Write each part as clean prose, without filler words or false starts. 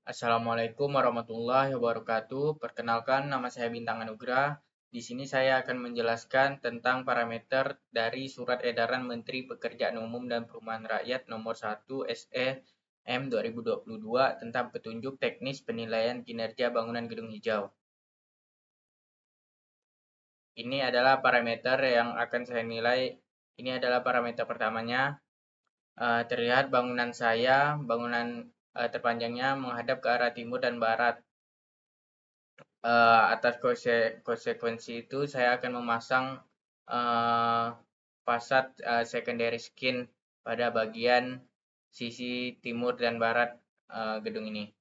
Assalamualaikum warahmatullahi wabarakatuh. Perkenalkan, nama saya Bintang Anugrah. Di sini saya akan menjelaskan tentang parameter dari Surat Edaran Menteri Pekerjaan Umum dan Perumahan Rakyat Nomor 1 SE M 2022 tentang petunjuk teknis penilaian kinerja bangunan gedung hijau. Ini adalah parameter yang akan saya nilai. Ini adalah parameter pertamanya. Terlihat bangunan saya, bangunan terpanjangnya menghadap ke arah timur dan barat. Atas konsekuensi itu saya akan memasang uh, fasad secondary skin pada bagian sisi timur dan barat gedung ini.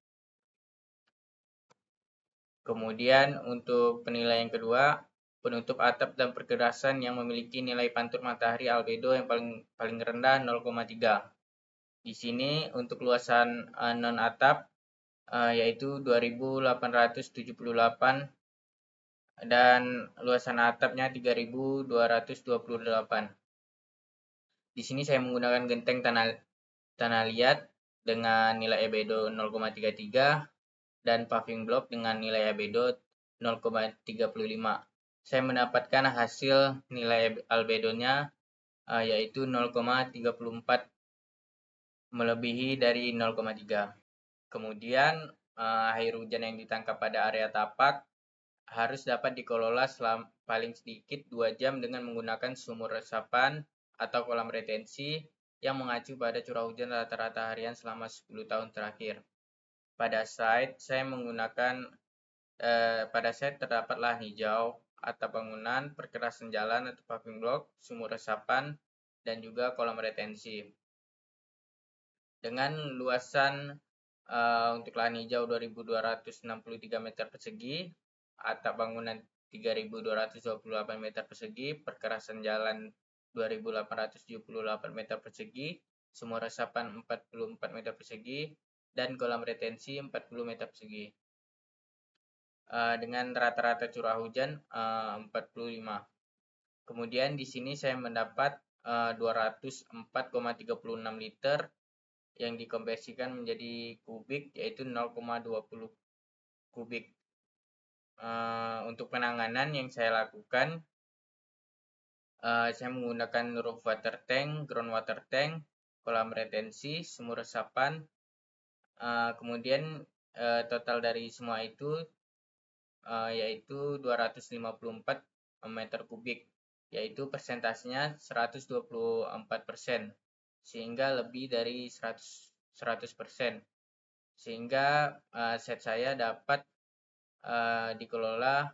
Kemudian untuk penilaian kedua, penutup atap dan pergerasan yang memiliki nilai pantul matahari albedo yang paling rendah 0,3. Di sini untuk luasan non atap yaitu 2878 dan luasan atapnya 3228. Di sini saya menggunakan genteng tanah liat dengan nilai albedo 0,33 dan paving block dengan nilai albedo 0,35. Saya mendapatkan hasil nilai albedonya yaitu 0,34 melebihi dari 0,3. Kemudian air hujan yang ditangkap pada area tapak harus dapat dikelola paling sedikit 2 jam dengan menggunakan sumur resapan atau kolam retensi yang mengacu pada curah hujan rata-rata harian selama 10 tahun terakhir. Pada site terdapat lahan hijau, atap bangunan, perkerasan jalan atau paving block, sumur resapan, dan juga kolam retensi. Dengan luasan untuk lahan hijau 2.263 meter persegi, atap bangunan 3.228 meter persegi, perkerasan jalan 2.878 meter persegi, sumur resapan 44 meter persegi, dan kolam retensi 40 meter persegi. Dengan rata-rata curah hujan 45. Kemudian di sini saya mendapat 204,36 liter yang dikonversikan menjadi kubik, yaitu 0,20 kubik. Untuk penanganan yang saya lakukan, saya menggunakan roof water tank, ground water tank, kolam retensi, sumur resapan. Kemudian total dari semua itu yaitu 254 meter kubik, yaitu persentasenya 124%, sehingga lebih dari 100%, sehingga set saya dapat dikelola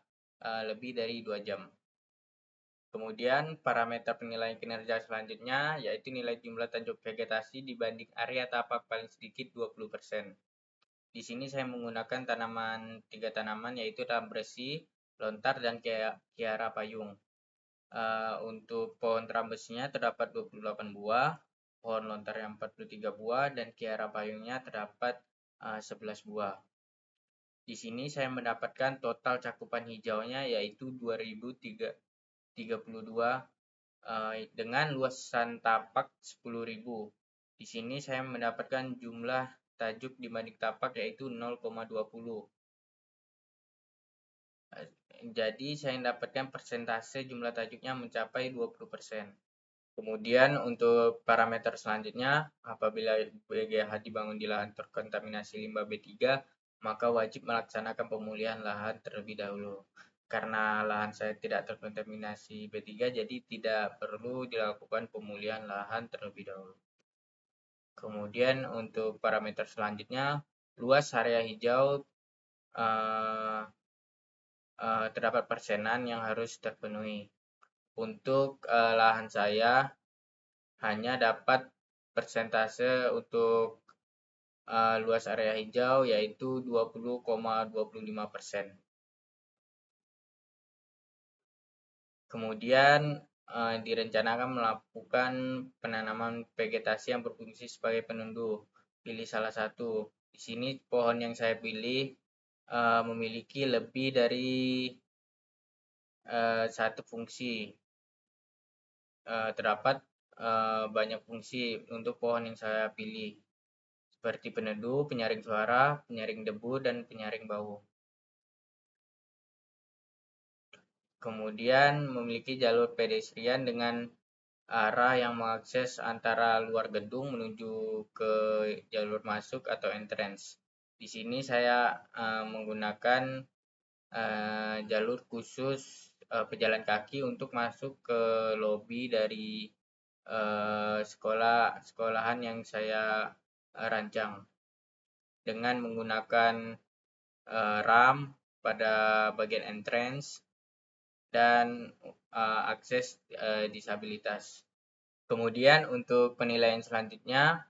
lebih dari 2 jam. Kemudian parameter penilaian kinerja selanjutnya yaitu nilai jumlah tajuk vegetasi dibanding area tapak paling sedikit 20%. Di sini saya menggunakan 3 tanaman yaitu trambesi, lontar, dan kiara payung. Untuk pohon trambesinya terdapat 28 buah, pohon lontarnya 43 buah, dan kiara payungnya terdapat 11 buah. Di sini saya mendapatkan total cakupan hijaunya yaitu 2032 dengan luasan tapak 10.000. Di sini saya mendapatkan jumlah tajuk dibanding tapak yaitu 0,20. Jadi saya mendapatkan persentase jumlah tajuknya mencapai 20%. Kemudian untuk parameter selanjutnya, apabila BGH dibangun di lahan terkontaminasi limbah B3, maka wajib melaksanakan pemulihan lahan terlebih dahulu. Karena lahan saya tidak terkontaminasi B3, jadi tidak perlu dilakukan pemulihan lahan terlebih dahulu. Kemudian untuk parameter selanjutnya, luas area hijau terdapat persenan yang harus terpenuhi. Untuk lahan saya hanya dapat persentase untuk luas area hijau yaitu 20,25%. Kemudian direncanakan melakukan penanaman vegetasi yang berfungsi sebagai penundu. Pilih salah satu. Di sini pohon yang saya pilih memiliki lebih dari satu fungsi. Terdapat banyak fungsi untuk pohon yang saya pilih. seperti peneduh, penyaring suara, penyaring debu, dan penyaring bau. Kemudian memiliki jalur pedestrian dengan arah yang mengakses antara luar gedung menuju ke jalur masuk atau entrance. Di sini saya menggunakan jalur khusus pejalan kaki untuk masuk ke lobi dari sekolahan yang saya rancang dengan menggunakan ramp pada bagian entrance dan akses disabilitas. Kemudian untuk penilaian selanjutnya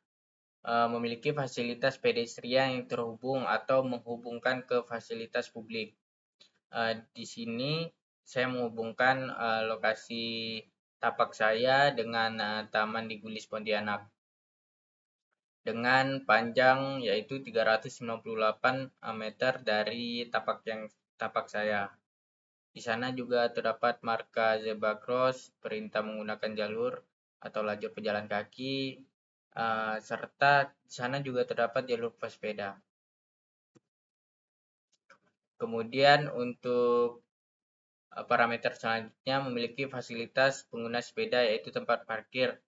memiliki fasilitas pedestrian yang terhubung atau menghubungkan ke fasilitas publik. Di sini saya menghubungkan lokasi tapak saya dengan Taman di Gulis Pontianak dengan panjang yaitu 398 meter dari tapak saya. Di sana juga terdapat marka zebra cross, perintah menggunakan jalur atau lajur pejalan kaki, serta di sana juga terdapat jalur pesepeda. Kemudian untuk parameter selanjutnya memiliki fasilitas pengguna sepeda yaitu tempat parkir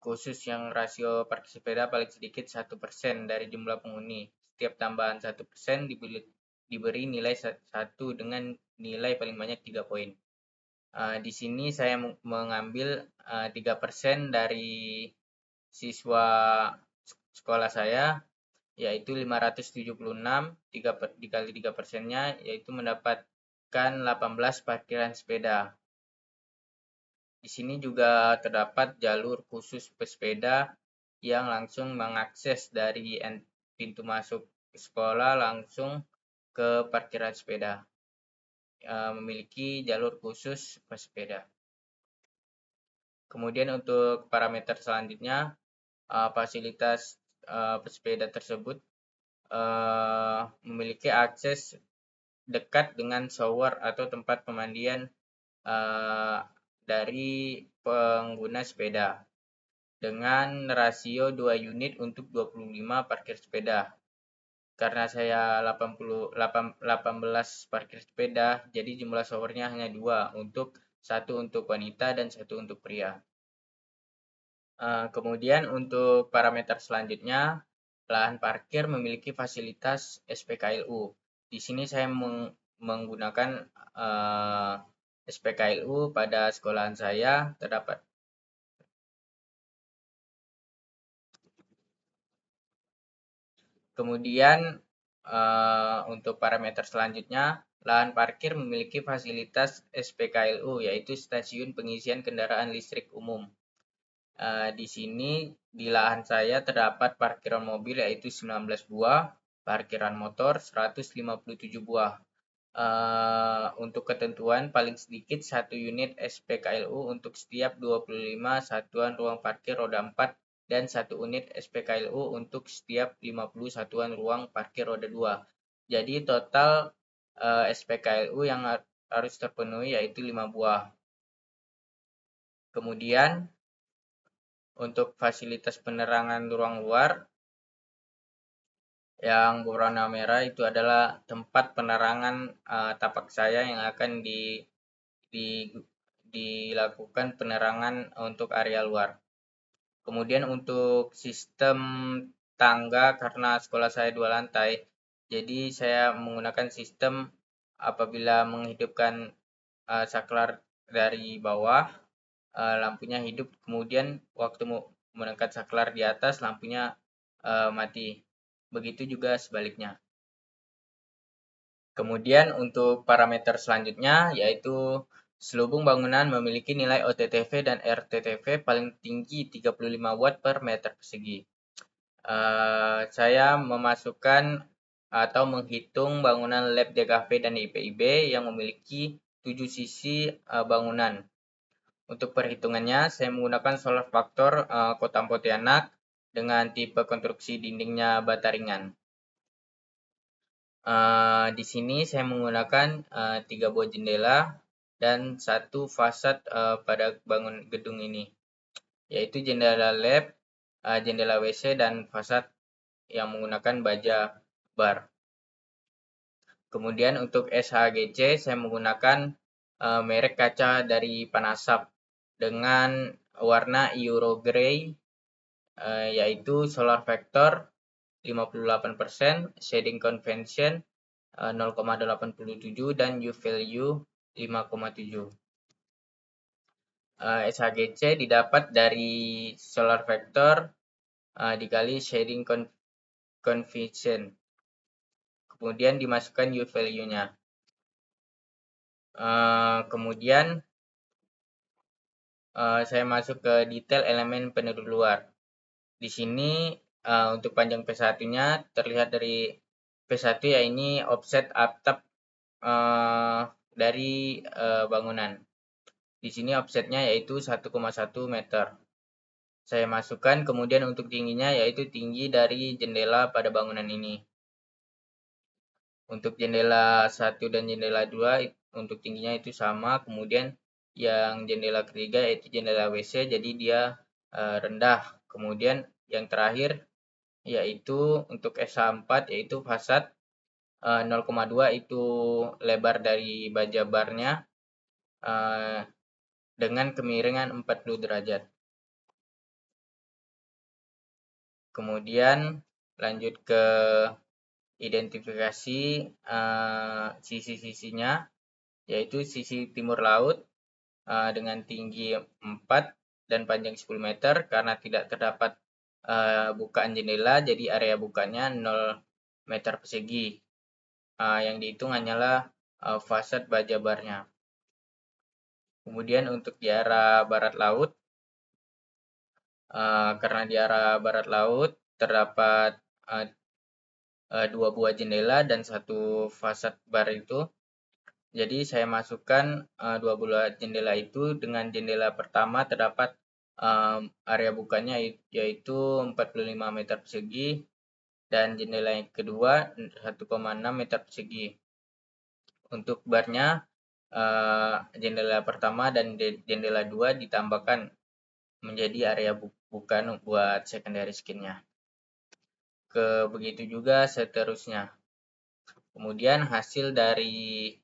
khusus yang rasio parkir sepeda paling sedikit 1% dari jumlah penghuni. Setiap tambahan 1% diberi nilai 1 dengan nilai paling banyak 3 poin. Di sini saya mengambil 3% dari siswa sekolah saya, yaitu 576, dikali 3%-nya, yaitu mendapatkan 18 parkiran sepeda. Di sini juga terdapat jalur khusus pesepeda yang langsung mengakses dari pintu masuk sekolah langsung ke parkiran sepeda. Memiliki jalur khusus pesepeda. Kemudian untuk parameter selanjutnya, fasilitas pesepeda tersebut memiliki akses dekat dengan shower atau tempat pemandian dari pengguna sepeda dengan rasio 2 unit untuk 25 parkir sepeda. Karena saya 18 parkir sepeda, jadi jumlah showernya hanya 2, satu untuk wanita dan satu untuk pria. Kemudian untuk parameter selanjutnya, lahan parkir memiliki fasilitas SPKLU. Di sini saya menggunakan SPKLU pada sekolahan saya terdapat. Kemudian untuk parameter selanjutnya, lahan parkir memiliki fasilitas SPKLU, yaitu stasiun pengisian kendaraan listrik umum. Di sini di lahan saya terdapat parkiran mobil yaitu 19 buah, parkiran motor 157 buah. Untuk ketentuan paling sedikit 1 unit SPKLU untuk setiap 25 satuan ruang parkir roda 4 dan 1 unit SPKLU untuk setiap 50 satuan ruang parkir roda 2. Jadi total SPKLU yang harus terpenuhi yaitu 5 buah. Kemudian untuk fasilitas penerangan ruang luar yang berwarna merah itu adalah tempat penerangan tapak saya yang akan dilakukan penerangan untuk area luar. Kemudian untuk sistem tangga karena sekolah saya 2 lantai, jadi saya menggunakan sistem apabila menghidupkan saklar dari bawah, lampunya hidup, kemudian waktu mengangkat saklar di atas lampunya mati. Begitu juga sebaliknya. Kemudian untuk parameter selanjutnya yaitu selubung bangunan memiliki nilai OTTV dan RTTV paling tinggi 35 watt per meter persegi. Saya memasukkan atau menghitung bangunan lab DKV dan IPIB yang memiliki 7 sisi bangunan. Untuk perhitungannya, saya menggunakan solar faktor Kota Pontianak dengan tipe konstruksi dindingnya bata ringan. Di sini saya menggunakan 3 buah jendela dan 1 fasad pada bangun gedung ini, yaitu jendela lab, jendela WC, dan fasad yang menggunakan baja bar. Kemudian untuk SHGC saya menggunakan merek kaca dari Panasap dengan warna Euro Grey, yaitu Solar Factor 58%, Shading Convention 0,87 dan U value 5,7. SHGC didapat dari Solar Factor dikali Shading Convention, kemudian dimasukkan U value-nya. Kemudian saya masuk ke detail elemen peneduh luar. Di sini untuk panjang P1-nya terlihat dari P1 ya ini offset atap dari bangunan. Di sini offsetnya yaitu 1,1 meter. Saya masukkan, kemudian untuk tingginya yaitu tinggi dari jendela pada bangunan ini. Untuk jendela 1 dan jendela 2 untuk tingginya itu sama, kemudian yang jendela ketiga yaitu jendela WC, jadi dia rendah. Kemudian yang terakhir yaitu untuk SH4 yaitu fasad 0,2 itu lebar dari baja barnya dengan kemiringan 40 derajat. Kemudian lanjut ke identifikasi sisi-sisinya, yaitu sisi timur laut dengan tinggi 4 dan panjang 10 meter karena tidak terdapat bukaan jendela, jadi area bukanya 0 meter persegi. Yang dihitung hanyalah fasad baja barnya. Kemudian untuk di arah barat laut, karena di arah barat laut terdapat 2 buah jendela dan 1 fasad bar itu, jadi saya masukkan 2 buah jendela itu. Dengan jendela pertama terdapat area bukanya yaitu 45 meter persegi dan jendela yang kedua 1,6 meter persegi. Untuk barnya jendela pertama dan jendela 2 ditambahkan menjadi area bukan buat secondary skin-nya. Begitu juga seterusnya. Kemudian hasil dari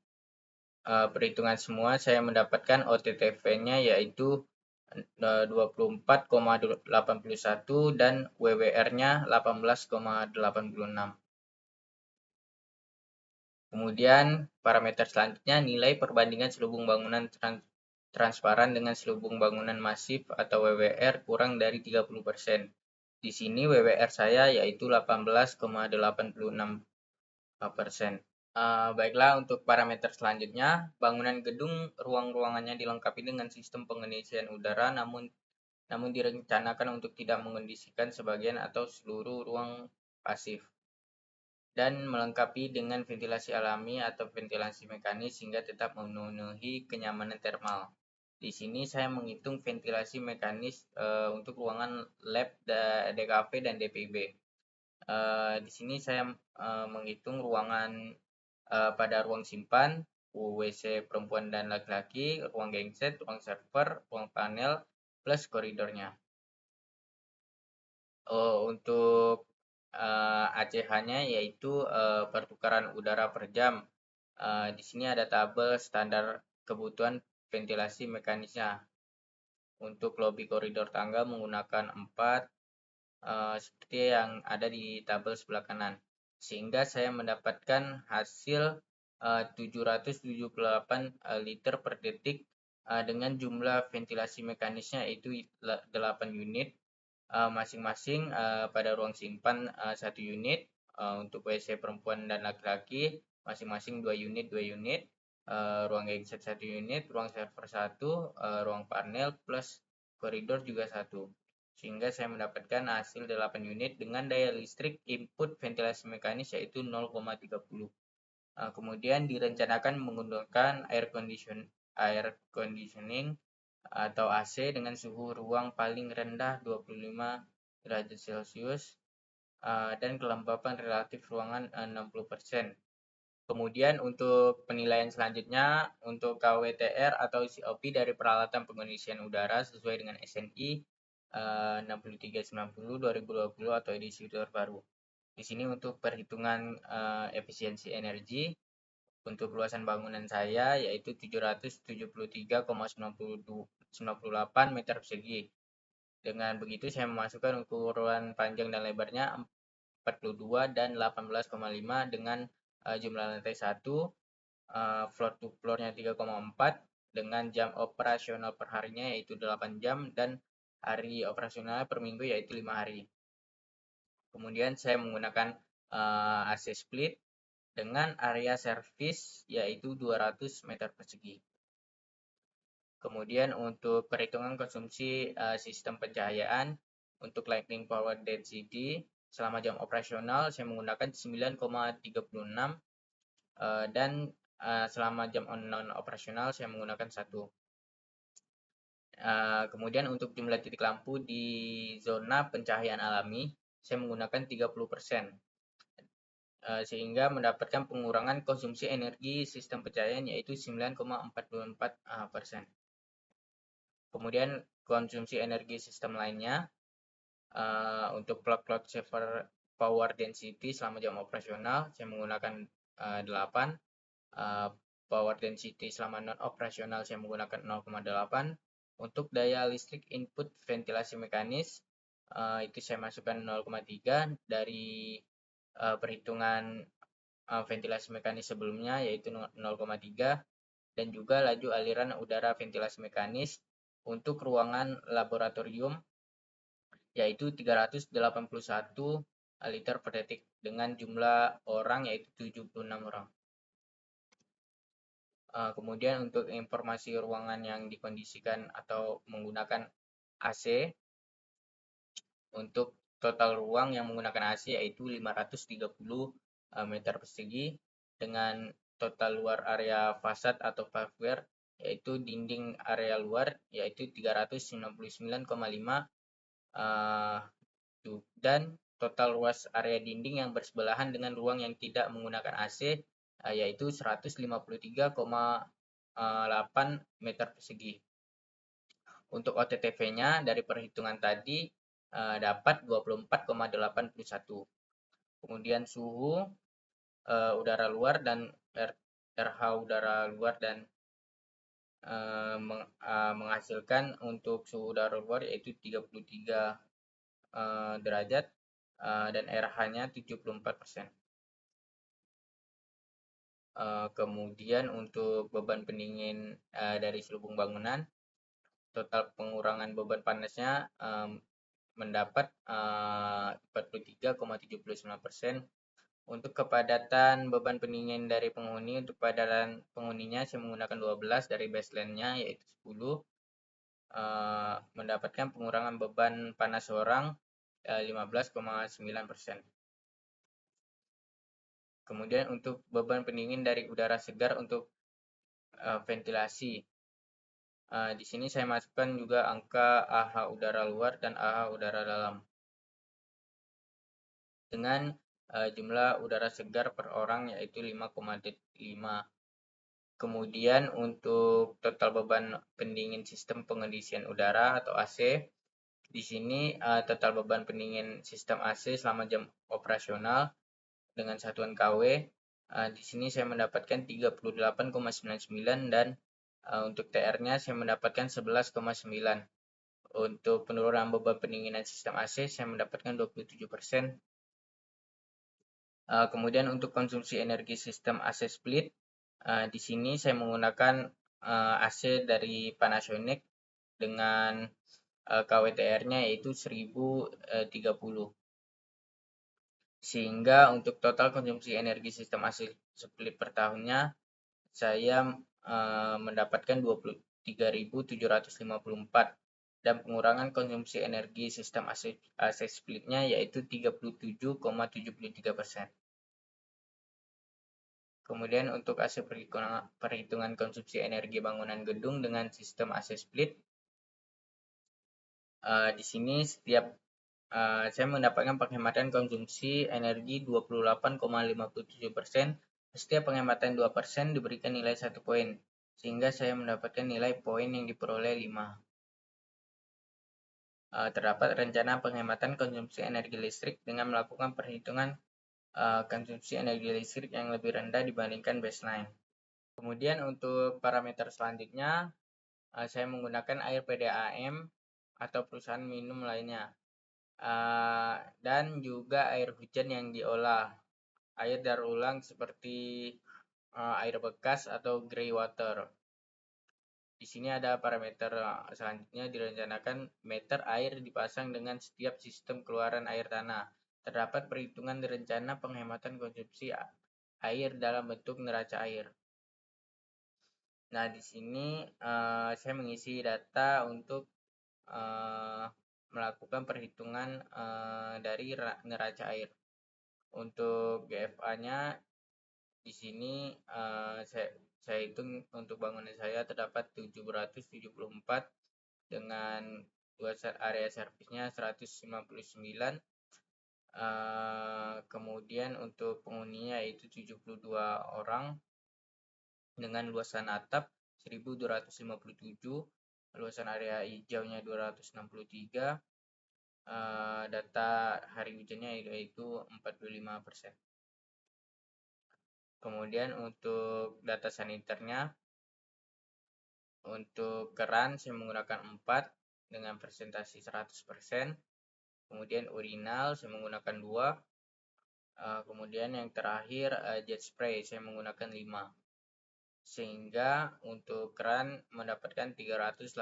perhitungan semua saya mendapatkan OTTV-nya yaitu 24,81 dan WWR-nya 18,86. Kemudian parameter selanjutnya nilai perbandingan selubung bangunan transparan dengan selubung bangunan masif atau WWR kurang dari 30%. Di sini WWR saya yaitu 18,86%. Baiklah, untuk parameter selanjutnya, bangunan gedung ruang-ruangannya dilengkapi dengan sistem pengisian udara, namun direncanakan untuk tidak mengondisikan sebagian atau seluruh ruang pasif, dan melengkapi dengan ventilasi alami atau ventilasi mekanis sehingga tetap memenuhi kenyamanan termal. Di sini saya menghitung ventilasi mekanis untuk ruangan lab, DKV, dan DPB. Di sini saya menghitung ruangan pada ruang simpan, WC perempuan dan laki-laki, ruang genset, ruang server, ruang panel, plus koridornya. Untuk ACH-nya yaitu pertukaran udara per jam. Di sini ada tabel standar kebutuhan ventilasi mekanisnya. Untuk lobi koridor tangga menggunakan 4, seperti yang ada di tabel sebelah kanan. Sehingga saya mendapatkan hasil 778 liter per detik dengan jumlah ventilasi mekanisnya itu 8 unit, masing-masing pada ruang simpan 1 unit, untuk WC perempuan dan laki-laki masing-masing 2 unit, ruang genset 1 unit, ruang server 1, ruang panel plus koridor juga 1. Sehingga saya mendapatkan hasil 8 unit dengan daya listrik input ventilasi mekanis yaitu 0,30. Kemudian direncanakan menggunakan air conditioning atau AC dengan suhu ruang paling rendah 25 derajat Celcius dan kelembapan relatif ruangan 60%. Kemudian untuk penilaian selanjutnya untuk KWTR atau COP dari peralatan pengisian udara sesuai dengan SNI 6390 2020 atau edisi terbaru. Di sini untuk perhitungan efisiensi energi untuk luasan bangunan saya yaitu 773,98 meter persegi. Dengan begitu saya memasukkan ukuran panjang dan lebarnya 42 dan 18,5 dengan jumlah lantai 1, floor to floor-nya 3,4 dengan jam operasional per harinya yaitu 8 jam dan hari operasional per minggu yaitu 5 hari. Kemudian saya menggunakan AC split dengan area servis yaitu 200 meter persegi. Kemudian untuk perhitungan konsumsi sistem pencahayaan untuk lighting power density selama jam operasional saya menggunakan 9,36 dan selama jam non operasional saya menggunakan 1. Kemudian untuk jumlah titik lampu di zona pencahayaan alami saya menggunakan 30%. Sehingga mendapatkan pengurangan konsumsi energi sistem pencahayaan yaitu 9,44%. Kemudian konsumsi energi sistem lainnya untuk cloud saver power density selama jam operasional saya menggunakan 8. Power density selama non operasional saya menggunakan 0,8. Untuk daya listrik input ventilasi mekanis itu saya masukkan 0,3 dari perhitungan ventilasi mekanis sebelumnya yaitu 0,3 dan juga laju aliran udara ventilasi mekanis untuk ruangan laboratorium yaitu 381 liter per detik dengan jumlah orang yaitu 76 orang. Kemudian untuk informasi ruangan yang dikondisikan atau menggunakan AC, untuk total ruang yang menggunakan AC yaitu 530 meter persegi dengan total luar area fasad atau paveware yaitu dinding area luar yaitu 399,5 dan total luas area dinding yang bersebelahan dengan ruang yang tidak menggunakan AC yaitu 153,8 meter persegi. Untuk OTTV-nya dari perhitungan tadi dapat 24,81. Kemudian suhu udara luar dan RH udara luar dan menghasilkan untuk suhu udara luar yaitu 33 derajat dan RH-nya 74%. Kemudian untuk beban pendingin dari selubung bangunan, total pengurangan beban panasnya mendapat 43,79%. Untuk kepadatan beban pendingin dari penghuni, untuk kepadatan penghuninya saya menggunakan 12 dari baseline-nya yaitu 10. Mendapatkan pengurangan beban panas seorang 15,9%. Kemudian untuk beban pendingin dari udara segar untuk ventilasi. Di sini saya masukkan juga angka AH udara luar dan AH udara dalam. Dengan jumlah udara segar per orang yaitu 5,5. Kemudian untuk total beban pendingin sistem pengisian udara atau AC, di sini total beban pendingin sistem AC selama jam operasional dengan satuan KW. Di sini saya mendapatkan 38,99 dan untuk TR-nya saya mendapatkan 11,9. Untuk penurunan beban pendinginan sistem AC saya mendapatkan 27%. Kemudian untuk konsumsi energi sistem AC split, di sini saya menggunakan AC dari Panasonic dengan KWTR-nya yaitu 1030. Sehingga untuk total konsumsi energi sistem AC split per tahunnya saya mendapatkan 23.754 dan pengurangan konsumsi energi sistem AC split-nya yaitu 37,73%. Kemudian untuk hasil perhitungan konsumsi energi bangunan gedung dengan sistem AC split, di sini setiap saya mendapatkan penghematan konsumsi energi 28,57%. Setiap penghematan 2% diberikan nilai 1 poin, sehingga saya mendapatkan nilai poin yang diperoleh 5. Terdapat rencana penghematan konsumsi energi listrik dengan melakukan perhitungan konsumsi energi listrik yang lebih rendah dibandingkan baseline. Kemudian untuk parameter selanjutnya, saya menggunakan air PDAM atau perusahaan minum lainnya, dan juga air hujan yang diolah, air daur ulang seperti air bekas atau grey water. Di sini ada parameter selanjutnya, direncanakan meter air dipasang dengan setiap sistem keluaran air tanah. Terdapat perhitungan rencana penghematan konsumsi air dalam bentuk neraca air. Nah, di sini saya mengisi data untuk melakukan perhitungan dari neraca air. Untuk GFA-nya di sini saya hitung untuk bangunan saya terdapat 774 dengan luas area servisnya 159. Kemudian untuk penghuninya yaitu 72 orang dengan luasan atap 1257, luasan area hijaunya 263, data hari hujannya yaitu 45%. Kemudian untuk data saniternya, untuk keran saya menggunakan 4 dengan presentasi 100%. Kemudian urinal saya menggunakan 2. Kemudian yang terakhir jet spray saya menggunakan 5. Sehingga untuk keran mendapatkan 384,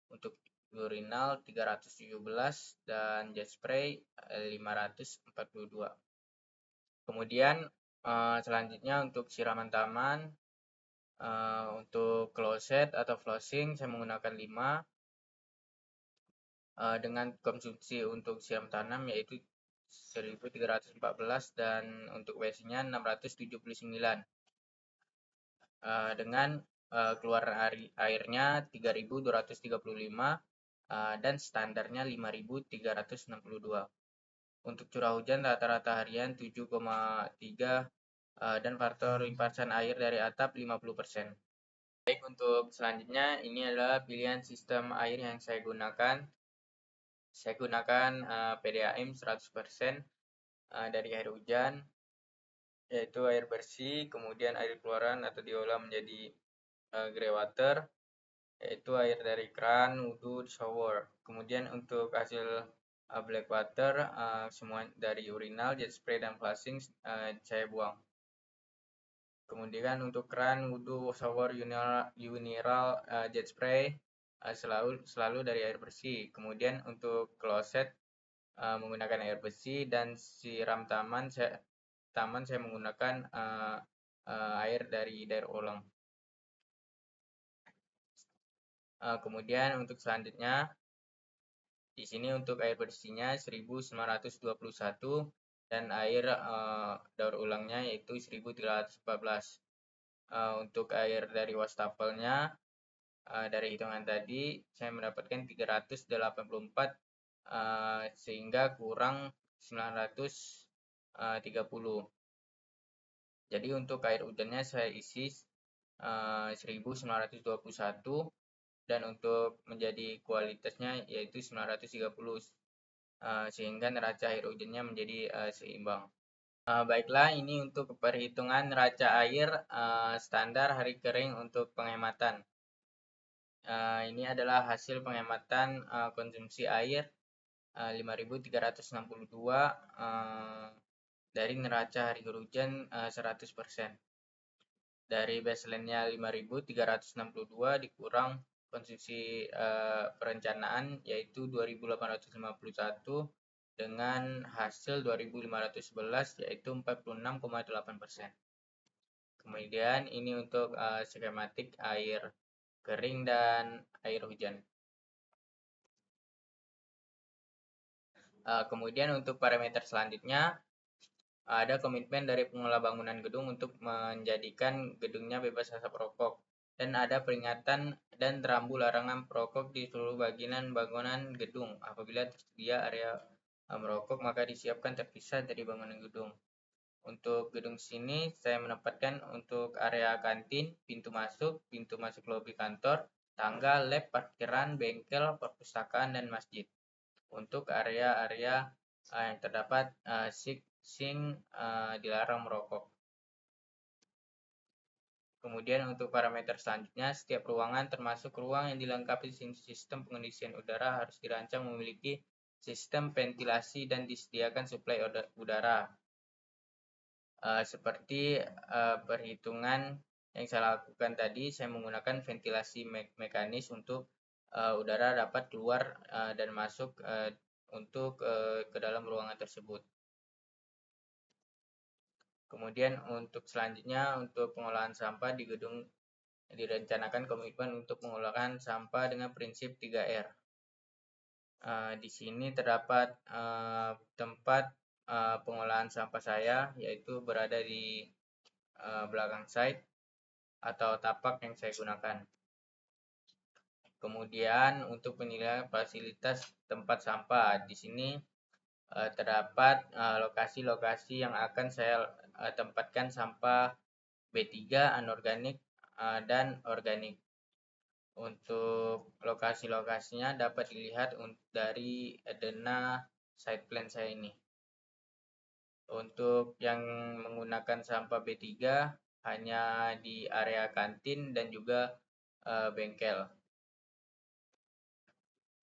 untuk urinal 317, dan jet spray 542. Kemudian selanjutnya untuk siraman taman, untuk closet atau flowsing saya menggunakan 5, dengan konsumsi untuk siram tanam yaitu 1314 dan untuk WC-nya 679, dengan keluaran airnya 3235 dan standarnya 5362. Untuk curah hujan rata-rata harian 7,3 dan faktor limpasan air dari atap 50%. Baik, untuk selanjutnya ini adalah pilihan sistem air yang saya gunakan. Saya gunakan PDAM 100% dari air hujan, yaitu air bersih, kemudian air keluaran atau diolah menjadi grey water, yaitu air dari keran, wudhu, shower. Kemudian untuk hasil black water, semua dari urinal, jet spray, dan flushing saya buang. Kemudian untuk keran, wudhu, shower, urinal, jet spray selalu dari air bersih. Kemudian untuk kloset menggunakan air bersih, dan siram taman saya menggunakan air dari daur ulang. Kemudian untuk selanjutnya di sini untuk air bersihnya 1921 dan air daur ulangnya yaitu 1314. Untuk air dari wastafelnya dari hitungan tadi saya mendapatkan 384, sehingga kurang 930. Jadi untuk air hujannya saya isi 1921 dan untuk menjadi kualitasnya yaitu 930, sehingga neraca air hujannya menjadi seimbang. Baiklah, ini untuk perhitungan neraca air standar hari kering untuk penghematan. Ini adalah hasil penghematan konsumsi air 5.362 dari neraca hari hujan 100%. Dari baseline-nya 5.362 dikurang konsumsi perencanaan yaitu 2.851 dengan hasil 2.511 yaitu 46,8%. Kemudian ini untuk skematik air kering dan air hujan. Kemudian untuk parameter selanjutnya ada komitmen dari pengelola bangunan gedung untuk menjadikan gedungnya bebas asap rokok, dan ada peringatan dan rambu larangan perokok di seluruh bagian bangunan gedung. Apabila tersedia area merokok maka disiapkan terpisah dari bangunan gedung. Untuk gedung sini saya menempatkan untuk area kantin, pintu masuk lobi kantor, tangga, lab, parkiran, bengkel, perpustakaan, dan masjid. Untuk area-area yang terdapat SIG dilarang merokok. Kemudian untuk parameter selanjutnya, setiap ruangan termasuk ruang yang dilengkapi sistem pengisian udara harus dirancang memiliki sistem ventilasi dan disediakan suplai udara. Seperti perhitungan yang saya lakukan tadi, saya menggunakan ventilasi mekanis untuk udara dapat keluar dan masuk ke dalam ruangan tersebut. Kemudian untuk selanjutnya, untuk pengolahan sampah di gedung direncanakan komitmen untuk pengolahan sampah dengan prinsip 3R. Di sini terdapat tempat pengolahan sampah saya, yaitu berada di belakang site atau tapak yang saya gunakan. Kemudian untuk penilaian fasilitas tempat sampah, di sini terdapat lokasi-lokasi yang akan saya tempatkan sampah B3, anorganik, dan organik. Untuk lokasi-lokasinya dapat dilihat dari Edena site plan saya ini. Untuk yang menggunakan sampah B3 hanya di area kantin dan juga bengkel.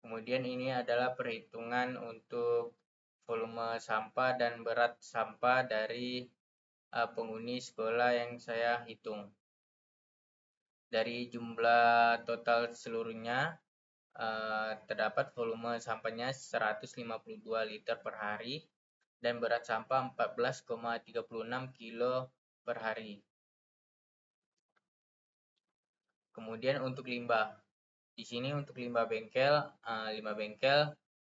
Kemudian ini adalah perhitungan untuk volume sampah dan berat sampah dari penghuni sekolah yang saya hitung. Dari jumlah total seluruhnya, terdapat volume sampahnya 152 liter per hari dan berat sampah 14,36 kilo per hari. Kemudian untuk limbah. Di sini untuk limbah bengkel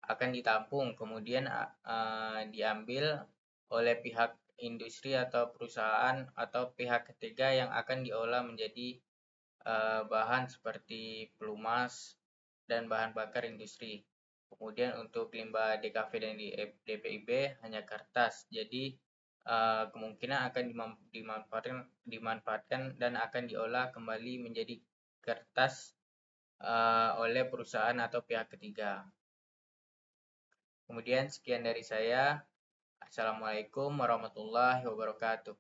akan ditampung, kemudian diambil oleh pihak industri atau perusahaan atau pihak ketiga yang akan diolah menjadi bahan seperti pelumas dan bahan bakar industri. Kemudian untuk limbah DKV dan DPIB hanya kertas, jadi kemungkinan akan dimanfaatkan dan akan diolah kembali menjadi kertas oleh perusahaan atau pihak ketiga. Kemudian sekian dari saya. Assalamualaikum warahmatullahi wabarakatuh.